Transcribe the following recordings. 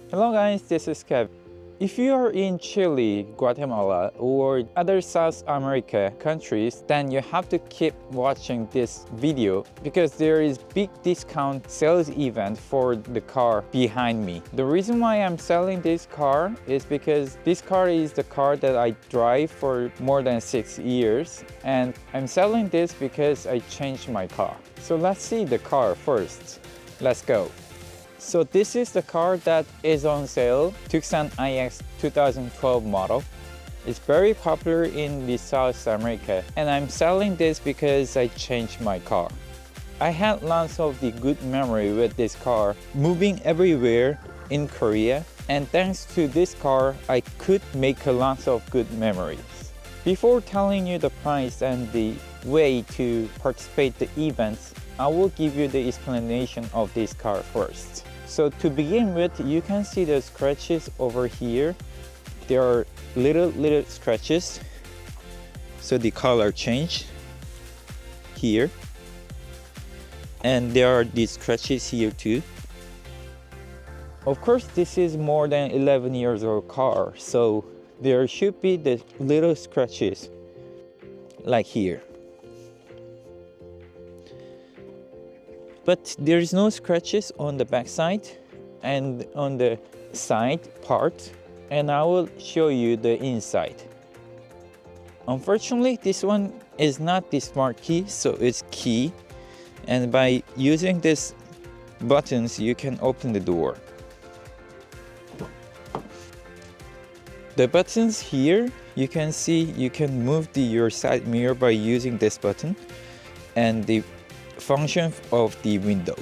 Hello guys, this is Kev. If you are in Chile, Guatemala, or other South America countries, then you have to keep watching this video because there is big discount sales event for the car behind me. The reason why I'm selling this car is because this car is the car that I drive for more than 6 years, and I'm selling this because I changed my car. So let's see the car first. Let's go. So this is the car that is on sale, Tucson IX 2012 model. It's very popular in the South America, and I'm selling this because I changed my car. I had lots of the good memory with this car, moving everywhere in Korea, and thanks to this car, I could make a lot of good memories. Before telling you the price and the way to participate the events, I will give you the explanation of this car first. So to begin with, you can see the scratches over here. There are little scratches. So the color change here. And there are these scratches here too. Of course, this is more than 11 years old car, so there should be the little scratches like here. But there is no scratches on the back side and on the side part, and I will show you the inside. Unfortunately, this one is not the smart key, so it's key, and by using these buttons you can open the door. The buttons here, you can see you can move your side mirror by using this button, and the function of the window.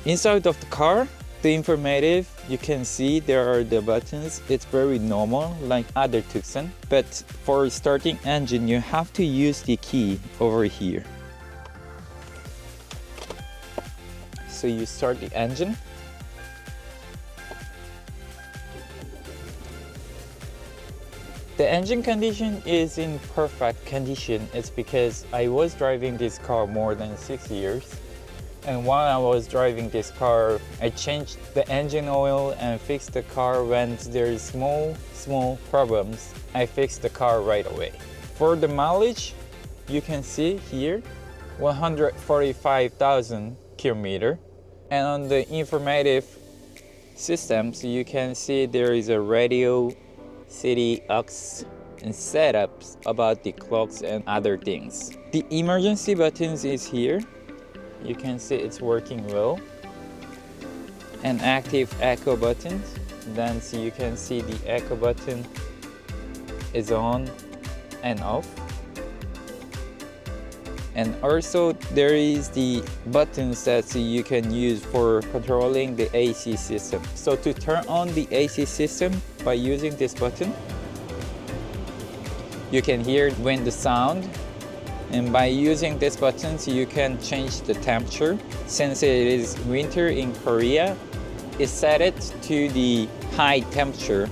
Inside of the car, the informative, you can see there are the buttons. It's very normal like other Tucson, but for starting engine you have to use the key over here. So you start the engine. The engine condition is in perfect condition. It's because I was driving this car more than 6 years. And while I was driving this car, I changed the engine oil and fixed the car when there's small problems. I fixed the car right away. For the mileage, you can see here, 145,000 kilometers. And on the informative systems, you can see there is a radio, city aux, and setups about the clocks and other things. The emergency buttons is here. You can see it's working well. And active echo buttons. Then so you can see the echo button is on and off. And also there is the buttons that you can use for controlling the AC system. So to turn on the AC system by using this button, you can hear wind sound. And by using these buttons, you can change the temperature. Since it is winter in Korea, it set it to the high temperature.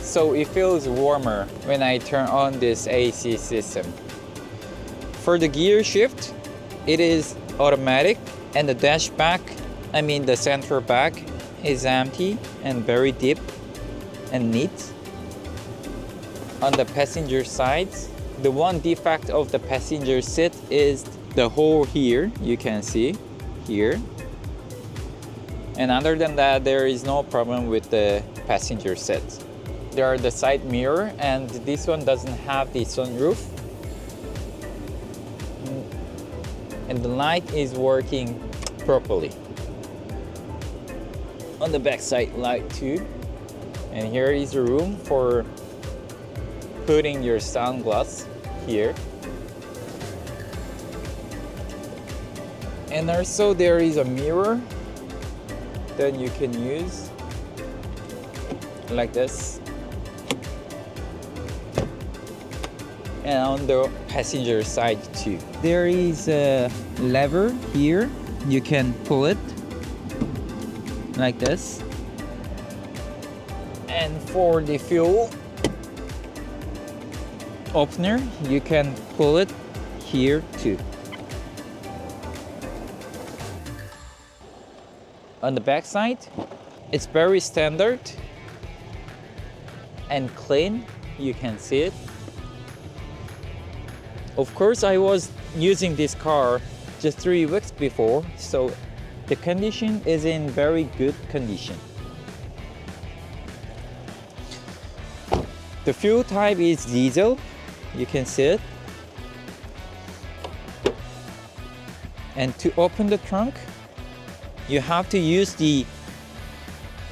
So it feels warmer when I turn on this AC system. For the gear shift, it is automatic, and the dash back, the center back is empty and very deep and neat. On the passenger side, the one defect of the passenger seat is the hole here, you can see here. And other than that, there is no problem with the passenger seat. There are the side mirror, and this one doesn't have the sunroof. And the light is working properly. On the back side light too. And here is the room for putting your sunglasses here. And also there is a mirror that you can use like this. And on the passenger side too. There is a lever here. You can pull it like this. And for the fuel opener, you can pull it here too. On the back side, it's very standard and clean. You can see it. Of course, I was using this car just 3 weeks before, so the condition is in very good condition. The fuel type is diesel. You can see it. And to open the trunk, you have to use the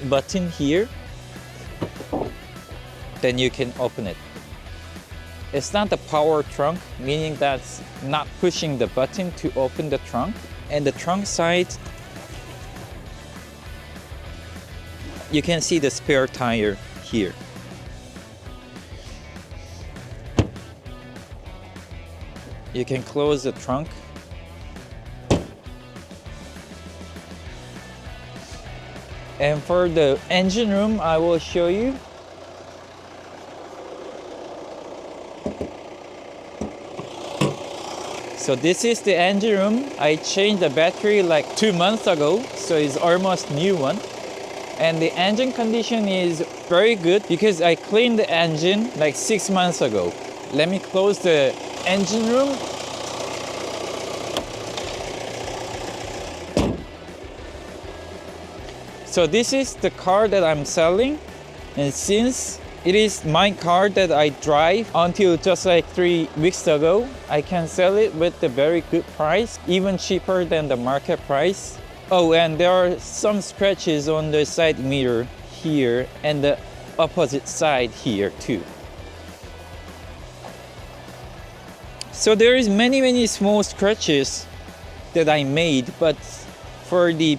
button here. Then you can open it. It's not the power trunk, meaning that's not pushing the button to open the trunk. And the trunk side, you can see the spare tire here. You can close the trunk. And for the engine room, I will show you. So this is the engine room. I changed the battery like 2 months ago, so it's almost new one. And the engine condition is very good because I cleaned the engine like 6 months ago. Let me close the engine room. So this is the car that I'm selling, and since it is my car that I drive until just like 3 weeks ago, I can sell it with a very good price, even cheaper than the market price. Oh, and there are some scratches on the side mirror here and the opposite side here too. So there is many small scratches that I made, but for the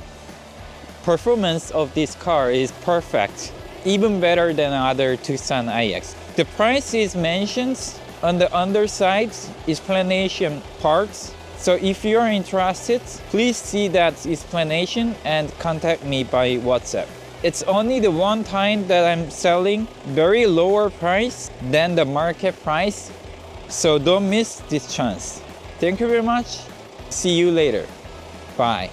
performance of this car is perfect, even better than other Tucson IX. The price is mentioned on the underside explanation parts. So if you're interested, please see that explanation and contact me by WhatsApp. It's only the one time that I'm selling very lower price than the market price. So don't miss this chance. Thank you very much. See you later. Bye.